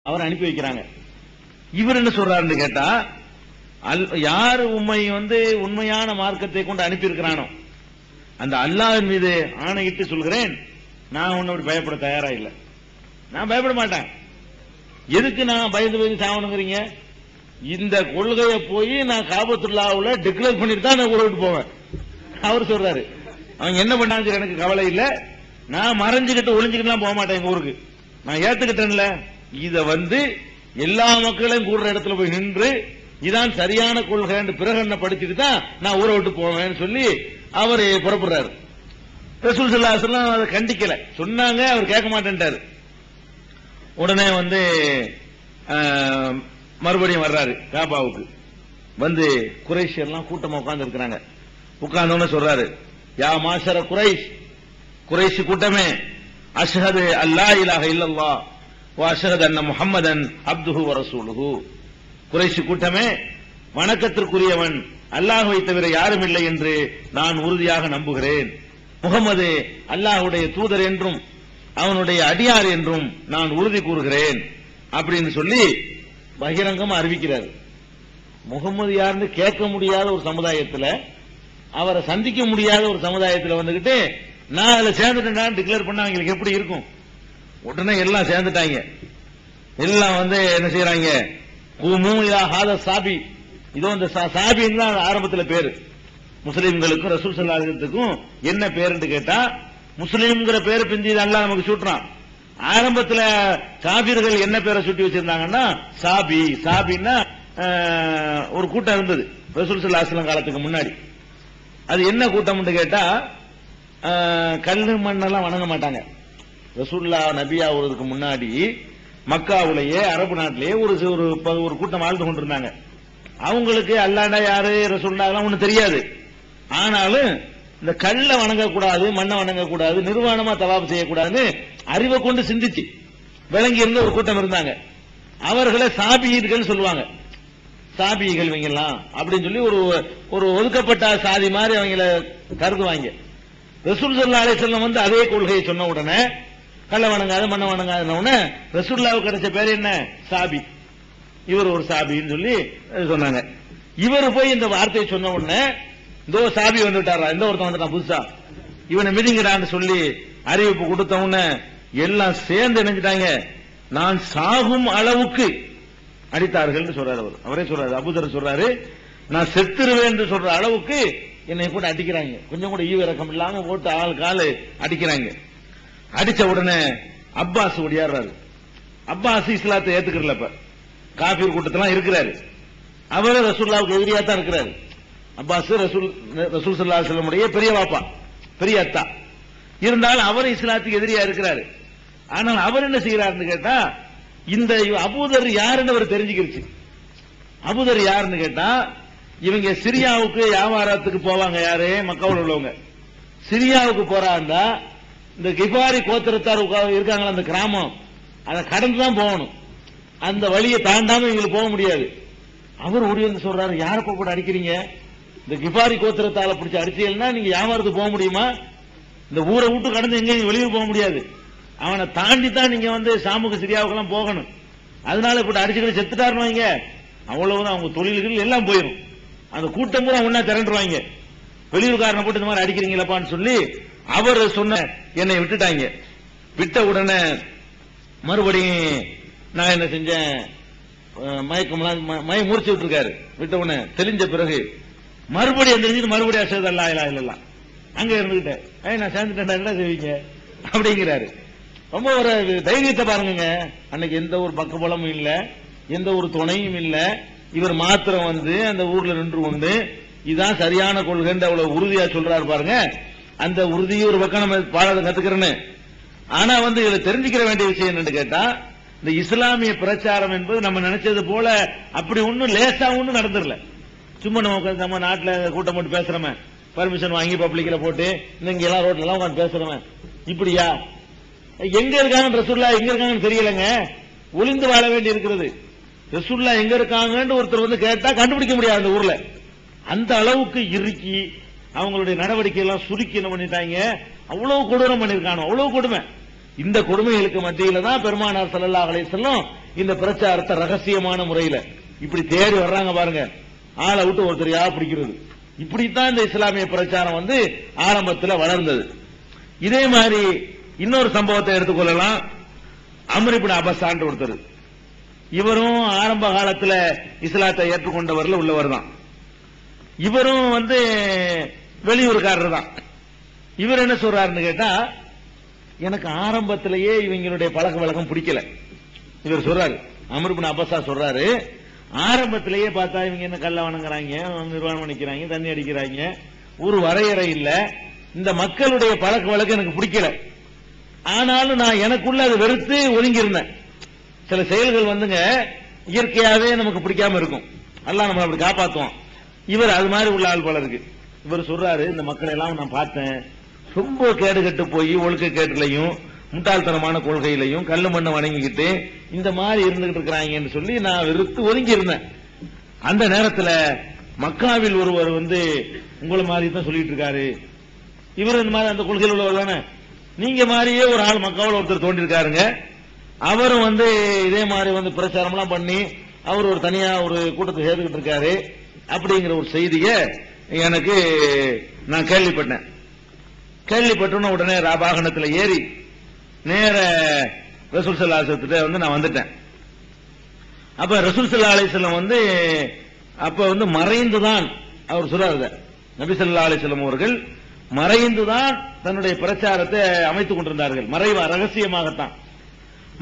அவர் அனுப்பி வைக்கிறாங்க. இவர் என்ன சொல்றாருன்னு கேட்டா, யாரு உண்மையான மார்க்கத்தை கொண்டு அனுப்பி இருக்கிறானோ அந்த அல்லாஹ்வின் மீது ஆணையிட்டு சொல்கிறேன், நான் உன்னோட பயப்பட தயாரா இல்லை. நான் பயப்பட மாட்டேன். எதுக்கு நான் பயந்து சாவணுங்கிறீங்க? இந்த கொள்கையை போய் நான் காபத்துல்லாவுல டிக்ளேர் பண்ணிட்டு தான் நான் ஊரை விட்டு போவேன். அவர் சொல்றாரு, அவங்க என்ன பண்ணாங்க எனக்கு கவலை இல்ல, நான் மறைஞ்சுக்கிட்டு ஒளிஞ்சுக்கிட்டு போக மாட்டேன் எங்க ஊருக்கு. நான் ஏத்துக்கிட்டேன்ல, இத எல்லா மக்களையும் கூடுற இடத்துல போய் நின்று இதான் சரியான கொள்கை பிரகடனப்படுத்திட்டு தான் நான் ஊரை விட்டு போவேன்னு சொல்லி அவர் புறப்படுறாரு. ரசூல் ஸல்லல்லாஹு அலைஹி வஸல்லம் அதை கண்டிக்கல, சொன்னாங்க, அவர் கேட்க மாட்டேன்ட்டாரு. உடனே மறுபடியும் வர்றாரு காபாவுக்கு. குறைஷ் எல்லாம் கூட்டமா உட்கார்ந்து இருக்கிறாங்க. உட்கார்ந்தோன்னு சொல்றாரு, யா மாஷர குறைஷ், குறைஷ் கூட்டமே, அஷ்ஹது அல்லா இலாஹ இல்லல்லாஹ் வ அஷ்ஹது அன்ன முஹம்மதன் அப்துஹு வ ரசூலுஹு. குறைஷ் கூட்டமே, வணக்கத்திற்குரியவன் அல்லாஹ்வை தவிர யாரும் இல்லை என்று நான் உறுதியாக நம்புகிறேன். முகமது அல்லாஹ்வுடைய தூதர் என்றும் அவனுடைய அடியார் என்றும் நான் உறுதி கூறுகிறேன் அப்படின்னு சொல்லி பகிரங்கமா அறிவிக்கிறார். முகமது யாருன்னு கேட்க முடியாத ஒரு சமுதாயத்தில், அவரை சந்திக்க முடியாத ஒரு சமுதாயத்தில் வந்துகிட்டு நான் அதுல சேர்ந்துட்டேன் டிக்ளேர் பண்ண அவங்களுக்கு எப்படி இருக்கும்? உடனே எல்லாம் சேர்ந்துட்டாங்க. எல்லாம் என்ன செய்யறாங்க, சாபி, இதோ இந்த சாபின்னு தான் ஆரம்பத்தில் பேரு. முஸ்லிம்களுக்கும் ரசூல் ஸல்லல்லாஹு அலைஹி வஸல்லத்துக்கும் என்ன பேருன்னு கேட்டா, முஸ்லிம்ங்கிற பேரு பிந்தி அல்லாஹ் நமக்கு சூட்டுறான். ஆரம்பத்தில் காபிர்கள் என்ன பேரை சுட்டி வச்சிருந்தாங்கன்னா சாபி. சாபின்னா ஒரு கூட்டம் இருந்தது ரசூல் ஸல்லல்லாஹு அலைஹி வஸல்லம் காலத்துக்கு முன்னாடி. அது என்ன கூட்டம் கேட்டா, கல்லு மண்ணெல்லாம் வணங்க மாட்டாங்க. ரசூலுல்லாஹ் நபியா வருவதற்கு முன்னாடி மக்காவுலேயே அரபு நாட்டிலேயே ஒரு கூட்டம் வாழ்ந்து கொண்டிருந்தாங்க. அவங்களுக்கு அல்லாஹ்னா யாரு, ரசூலுல்லாஹ் ஒண்ணு தெரியாது. ஆனாலும் இந்த கல்ல வணங்கக்கூடாது, மண்ணை வணங்கக்கூடாது, நிர்வாணமா தவாப் செய்யக்கூடாதுன்னு அறிவை கொண்டு சிந்திச்சு விளங்கி இருந்த ஒரு கூட்டம் இருந்தாங்க. அவர்களை சாபியீர்கள் சொல்லுவாங்க. சாபிகள் இவங்கெல்லாம் அப்படின்னு சொல்லி ஒரு ஒதுக்கப்பட்ட சாதி மாதிரி அவங்கள கருதுவாங்க. ரசூல் ஸல்லல்லாஹு அலைஹி வஸல்லம் அதே கொள்கையை சொன்ன உடனே கல்ல வணங்காத மண்ணை வணங்காத ரசூலுல்லாஹ்வுக்கு கிடைச்ச பேர் என்ன, சாபி. இவர் ஒரு சாபின்னு சொல்லி சொன்னாங்க. இவர் போய் இந்த வார்த்தையை சொன்ன உடனே இந்த சாபி வந்துட்டாரா, இந்த ஒருத்தன் வந்துட்டான் புதுசா, இவனை மிதிங்கிறான்னு சொல்லி அறிவிப்பு கொடுத்த உடனே எல்லாம் சேர்ந்து நினைச்சிட்டாங்க. நான் சாகும் அளவுக்கு அடித்தார்கள் சொல்றாரு. அவரே சொல்றாரு, அபூதர் சொல்றாரு, நான் செத்துருவேன் என்று சொல்ற அளவுக்கு என்னை போட்டு அடிக்கிறாங்க. கொஞ்சம் கூட ஈவு இறக்கம் இல்லாம போட்டு ஆள் காலு அடிக்கிறாங்க. அடிச்ச உடனே அப்பாஸ் ஓடியாடுறாரு. அப்பாஸ் இஸ்லாத்தை ஏத்துக்கிறல, இப்ப காபீர் கூட்டத்தெல்லாம் இருக்கிறாரு. அவரு ரசூலுல்லாஹ்வுக்கு எதிரியா தான் இருக்கிறாரு. அப்பாஸ் ரசூல் ஸல்லல்லாஹு அலைஹி வஸல்லம் பெரிய வாப்பா, பெரிய அத்தா. இருந்தாலும் அவர் இஸ்லாத்துக்கு எதிரியா இருக்கிறாரு. ஆனால் அவர் என்ன செய்யறாருன்னு கேட்டா, இந்த அபூதர் யாருன்னு அவர் தெரிஞ்சுக்கிருச்சு. அபூதர் யாருன்னு கேட்டா, இவங்க சிரியாவுக்கு வியாபாரத்துக்கு போவாங்க. யாரு, மக்காவுல உள்ளவங்க சிரியாவுக்கு போறாங்க. இந்த கிஃபாரி கோத்திரத்தார் இருக்காங்களா அந்த கிராமம், அதை கடந்து தான் போகணும். அந்த வழியை தாண்டாம இவங்களுக்கு போக முடியாது. அவர் ஓடி வந்து சொல்றாரு, யார கூட அடிக்கிறீங்க? இந்த கிஃபாரி கோத்திரத்தால பிடிச்ச அடிச்சீங்கன்னா நீங்க வியாபாரத்துக்கு போக முடியுமா? இந்த ஊரை விட்டு கடந்து எங்க வெளியே போக முடியாது. அவனை தாண்டி தான் நீங்க சாமுக்கு சிரியாவுக்கு எல்லாம் போகணும். அதனால இப்படி அடிச்சுக்கிட்டு செத்துட்டாருவாங்க, அவ்வளவுதான். அவங்க தொழில்கள் எல்லாம் போயிடும். அந்த கூட்டம் கூட ஒன்னா திரண்டுருவாங்க. வெளியூர்காரனை போட்டு இந்த மாதிரி அடிக்கிறீங்களப்பான்னு சொல்லி அவர் சொன்ன என்னை விட்டுட்டாங்க. விட்ட உடனே மறுபடியும் நான் என்ன செஞ்சேன், மயக்கம் மூர்ச்சி விட்டு இருக்காரு. விட்ட உடனே தெளிஞ்ச பிறகு மறுபடியும் தெரிஞ்சுட்டு மறுபடியும் அஷ்ஹது அல்லா இலாஹ இல்லல்லாஹ் அங்க இருந்துகிட்டேன். நான் சேர்ந்துட்டேன், என்ன செய்வீங்க அப்படிங்கிறாரு. ரொம்ப ஒரு தைரியத்தை பாருங்க. அன்னைக்கு எந்த ஒரு பக்கபலமும் இல்ல, எந்த ஒரு துணையும் இல்ல. இவர் மாத்திரம் அந்த ஊர்ல நின்று கொண்டு இதான் சரியான கொள்கை அவ்வளவு உறுதியா சொல்றாரு பாருங்க. அந்த உறுதியை ஒரு பக்கம் நம்ம பாடத்தை கத்துக்கிறேன்னு. ஆனா இதுல தெரிஞ்சுக்கிற வேண்டிய விஷயம் என்னன்னு கேட்டா, இந்த இஸ்லாமிய பிரச்சாரம் என்பது நம்ம நினைச்சது போல அப்படி ஒன்னும் லேசா ஒன்னும் நடந்துடல. சும்மா நம்ம நாட்டுல கூட்டம் போட்டு பேசுறோமே, பர்மிஷன் வாங்கி பப்ளிக்ல போட்டு இங்க எல்லாம் ரோட்ல எல்லாம் உட்காந்து பேசுறோமே, இப்படியா? எங்க இருக்காங்க ரசூலுல்லாஹ், எங்க இருக்காங்கன்னு தெரியலங்க. ஒளிந்து வாழ வேண்டி இருக்கிறது. ரசூலுல்லாஹ் எங்க இருக்காங்கன்னு ஒருத்தர் கேட்டா கண்டுபிடிக்க முடியாது அந்த ஊர்ல. அந்த அளவுக்கு இறுக்கி அவங்களுடைய நடவடிக்கை எல்லாம் சுருக்கி என்ன பண்ணிட்டாங்க, அவ்வளவு கொடூரம் பண்ணிருக்காங்க, அவ்வளவு கொடுமை. இந்த கொடுமைகளுக்கு மத்தியில தான் பெருமானார் ஸல்லல்லாஹு அலைஹி வஸல்லம் இந்த பிரச்சாரத்தை ரகசியமான முறையில் இப்படி தேடி வர்றாங்க பாருங்க, ஆளை விட்டு ஒருத்தரையா பிடிக்கிறது. இப்படித்தான் இந்த இஸ்லாமிய பிரச்சாரம் வந்து ஆரம்பத்தில் வளர்ந்தது. இதே மாதிரி இன்னொரு சம்பவத்தை எடுத்துக்கொள்ளலாம். அம்ர் இப்னு அபஸான் ஒருத்தர், இவரும் ஆரம்ப காலத்தில் இஸ்லாத்தை ஏற்றுக்கொண்டவர்கள் உள்ளவர் தான். இவரும் வந்து வெளியூர்காரர் தான். இவர் என்ன சொல்றாருன்னு கேட்டா, எனக்கு ஆரம்பத்திலேயே இவங்களுடைய பழக்க வழக்கம் பிடிக்கல. இவர் சொல்றாரு, அம்ர் இப்னு அபஸா சொல்றாரு, ஆரம்பத்திலேயே பார்த்தா இவங்க என்ன கல்ல வணங்குறாங்க, நிர்வாணம் பண்ணிக்கிறாங்க, தண்ணி அடிக்கிறாங்க, ஒரு வரையறை இல்ல. இந்த மக்களுடைய பழக்க வழக்கம் எனக்கு பிடிக்கல. ஆனாலும் நான் எனக்குள்ள அதை வெறுத்து ஒதுங்கி இருந்தேன். சில செயல்கள் வந்துங்க இயற்கையாவே நமக்கு பிடிக்காம இருக்கும், அல்லாஹ் நம்ம அப்படி காப்பாத்துவான். இவர் அது மாதிரி உள்ள ஆள் போல இருக்கு. இவர் சொல்றாரு, இந்த மக்களை எல்லாம் நான் பார்த்தேன், ரொம்ப கேடு கட்டு போய் ஒழுக்க கேட்டுலையும் முட்டாள்தனமான கொள்கையிலையும் கல்லு மண்ணை வணங்கிக்கிட்டு இந்த மாதிரி இருந்துகிட்டு இருக்கிறாங்கன்னு சொல்லி நான் வெறுத்து ஒதுங்கி இருந்தேன். அந்த நேரத்தில் மக்காவில் ஒருவர் வந்து உங்களை மாதிரி தான் சொல்லிட்டு இருக்காரு, இவர் இந்த மாதிரி அந்த கொள்கையில் உள்ளவர் தானே, நீங்க மாதிரியே ஒரு ஆள் மக்காவில் ஒருத்தர் தோன்றிருக்காருங்க, அவரும் வந்து இதே மாதிரி வந்து பிரச்சாரம் எல்லாம் பண்ணி அவர் ஒரு தனியா ஒரு கூட்டத்தை சேர்த்துக்கிட்டு இருக்காரு அப்படிங்கிற ஒரு செய்தியை எனக்கு நான் கேள்விப்பட்டேன். கேள்விப்பட்டோன்னு உடனே வாகனத்தில் ஏறி நேர ரசூல் ஸல்லல்லாஹு அலைஹி வஸல்லம் வந்து நான் வந்துட்டேன். அப்ப ரசூல் ஸல்லல்லாஹு அலைஹி வஸல்லம் வந்து அப்ப வந்து மறைந்துதான் அவர் சொல்றாரு, நபி ஸல்லல்லாஹு அலைஹி வஸல்லம் அவர்கள் மறைந்துதான் தன்னுடைய பிரச்சாரத்தை அமைத்துக் கொண்டிருந்தார்கள். மறைவா ரகசியமாகத்தான்.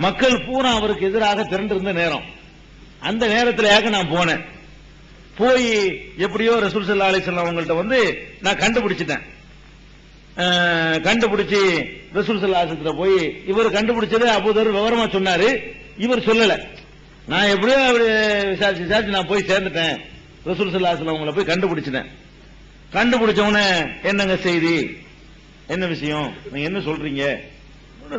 மக்கள் பூரா அவருக்கு எதிராக திரண்டிருந்த நேரம். அந்த நேரத்தில் நான் போனேன். போய் எப்படியோ ரசூல் ஸல்லல்லாஹு அலைஹி வஸல்லம் அவங்கள்ட்ட வந்து நான் கண்டுபிடிச்சிட்டேன். கண்டுபிடிச்சி ரசூல் ஸல்லல்லாஹு அலைஹி வஸல்லம் போய் இவர் கண்டுபிடிச்சது அபூதர் விவரமா சொன்னாரு, இவர் சொல்லல. நான் எப்படியோ விசாரிச்சு நான் போய் சேர்ந்துட்டேன். ரசூல் ஸல்லல்லாஹு அலைஹி வஸல்லம் அவங்களை போய் கண்டுபிடிச்சிட்டேன். கண்டுபிடிச்சவனே என்னங்க செய்தி, என்ன விஷயம், நீங்க என்ன சொல்றீங்க?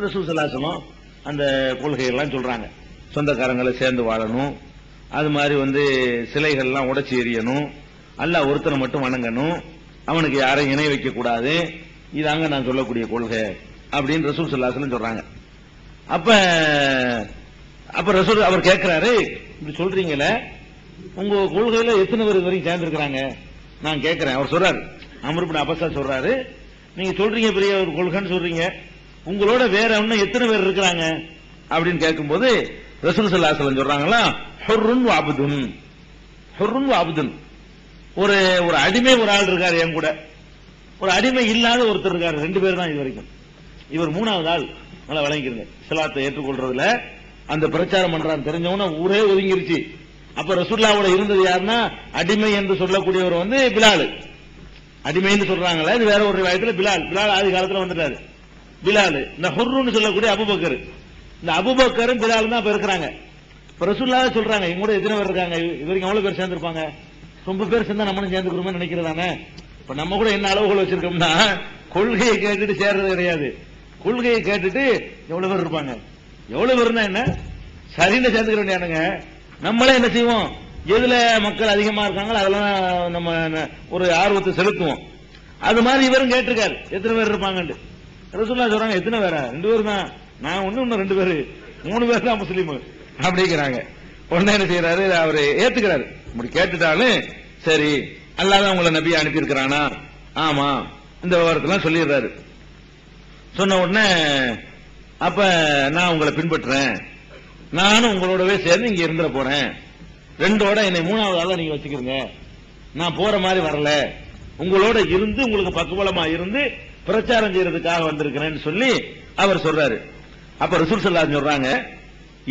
ரசூல் ஸல்லல்லாஹு அலைஹி வஸல்லம் அந்த கொள்கையெல்லாம் சொல்றாங்க. சொந்தக்காரங்களை சேர்ந்து வாழணும், அது மாதிரி வந்து சிலைகள்லாம் உடைச்சி எறியணும், அல்லாஹ் ஒருத்தனை மட்டும் வணங்கணும், அவனுக்கு யாரையும் இணை வைக்க கூடாது, இதாங்க நான் சொல்லக்கூடிய கொள்கை அப்படின்னு ரசூல் ஸல்லல்லாஹு அலைஹி வஸல்லம் சொல்றாங்க. அப்ப ரசூல் அவர் கேட்கிறாரு, இப்படி சொல்றீங்களே, உங்க கொள்கையில எத்தனை பேர் வரைக்கும் சேர்ந்திருக்கிறாங்க? நான் கேட்கிறேன். அவர் சொல்றாரு, அம்ர் இப்னு அபஸா சொல்றாரு, நீங்க சொல்றீங்க பெரிய ஒரு கொள்கைன்னு சொல்றீங்க, உங்களோட வேற இன்னும் எத்தனை பேர் இருக்கிறாங்க அப்படின்னு கேட்கும்போது ரசூல் ஸல்லல்லாஹு அலைஹி வஸல்லம் சொல்றாங்களா, ஹுர்ருன் வ அப்துன். ஹுர்ருன் வ அப்துன், ஒரு ஒரு அடிமை ஒரு ஆள் இருக்காரு என் கூட, ஒரு அடிமை இல்லாத ஒருத்தர் இருக்காரு, 2 பேர் தான் இது வரைக்கும். இவர் 3வது ஆள். நல்லா விளங்கிருங்க, இஸ்லாத்தை ஏற்றுக்கொள்றதுல அந்த பிரச்சாரம் பண்றான்னு தெரிஞ்சவன ஊரே ஒதுங்கிருச்சு. அப்ப ரசூலுல்லாஹ்வோட இருந்தது யாருன்னா, அடிமை என்று சொல்லக்கூடியவர் வந்து பிலால். அடிமைன்னு சொல்றாங்களே, இது வேற ஒரு ரிவாயத்துல பிலால். பிலால் ஆதி காலத்துல வந்துட்டாரு. பிலால் இந்த ஹுர்ருன்னு சொல்லக்கூடிய அபூபக்கர், இந்த அபூபக்கரும் பிலாலும் தான் இப்ப இருக்கிறாங்க. இப்ப ரசூலுல்லாஹ் சொல்றாங்க, இவங்க கூட எத்தனை பேர் இருக்காங்க, இது வரைக்கும் எவ்வளவு பேர் சேர்ந்திருப்பாங்க? ரொம்ப பேர் சேர்ந்தா நம்மளும் சேர்ந்துக்கிறோம்னு நினைக்கிறதானே. இப்ப நம்ம கூட என்ன அளவுகள் வச்சிருக்கோம்னா, கொள்கையை கேட்டுட்டு சேர்றது கிடையாது, கொள்கையை கேட்டுட்டு எவ்வளவு பேர் இருப்பாங்க, எவ்வளவு பேர்னா என்ன சரின்னு சேர்ந்துக்கிற வேண்டியானுங்க. நம்மளே என்ன செய்வோம், எதுல மக்கள் அதிகமா இருக்காங்களோ அதெல்லாம் நம்ம ஒரு ஆர்வத்தை செலுத்துவோம். அது மாதிரி இவரும் கேட்டிருக்காரு, எத்தனை பேர் இருப்பாங்க. ரசூலுல்லாஹ் சொல்றாங்க, எத்தனை பேரா? 2 பேர் தான். நான் இன்னும் 2 பேரு, 3 பேர் தான் முஸ்லீம் அப்படிங்கிறாங்க. உடனே என்ன செய்யறாரு, அவரு ஏத்துக்கிறாரு. இப்படி கேட்டுட்டாலும் சரி, அல்லாஹ் தான் உங்களை நபியை அனுப்பி இருக்கிறானா? ஆமா, இந்த விவரத்தெல்லாம் சொல்லிடுறாரு. சொன்ன உடனே அப்ப நான் உங்களை பின்பற்றுறேன், நானும் உங்களோடவே சேர்ந்து இங்க இருந்துட போறேன், 2ஓட என்னை 3வது ஆளா நீங்க வச்சுக்கிறீங்க, நான் போற மாதிரி வரல, உங்களோட இருந்து உங்களுக்கு பக்குவலமா இருந்து பிரச்சாரம் செய்யறதுக்காக வந்திருக்கிறேன்னு சொல்லி அவர் சொல்றாரு. அப்ப ரசூல் ஸல்லல்லாஹு அலைஹி வஸல்லம் சொல்றாங்க,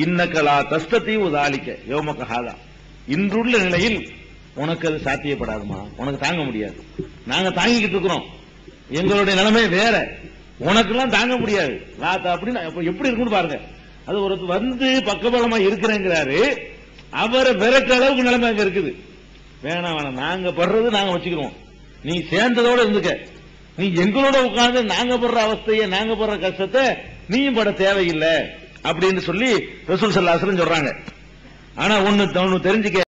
இன்னக்கலா தஸ்ததி உதாலிக்க யௌமக ஹாதா, இன்றுள்ள நிலையில் உனக்கு அது சாத்தியப்படாதுமா, உனக்கு தாங்க முடியாது. நாங்க தாங்கிக்கிட்டு இருக்கிறோம், எங்களுடைய நிலைமை வேற, உனக்கெல்லாம் தாங்க முடியாது. அப்படின்னு எப்படி இருக்குன்னு பாருங்க. அது ஒரு வந்து பக்கபலமா இருக்கிறேங்கிறாரு, அவரை விரட்ட அளவுக்கு நிலைமை அங்க இருக்குது. வேணாம் வேணாம், நாங்க படுறது நாங்க வச்சுக்கிறோம், நீ சேர்ந்ததோட இருந்துக்க, நீ எங்களோட உட்கார்ந்து நாங்க படுற அவஸ்தையை, நாங்க படுற கஷ்டத்தை நீயும் பட தேவையில்லை அப்படின்னு சொல்லி ரசூல் ஸல்லல்லாஹு அலைஹி வஸல்லம் சொல்றாங்க. ஆனா ஒன்னு தெரிஞ்சுக்க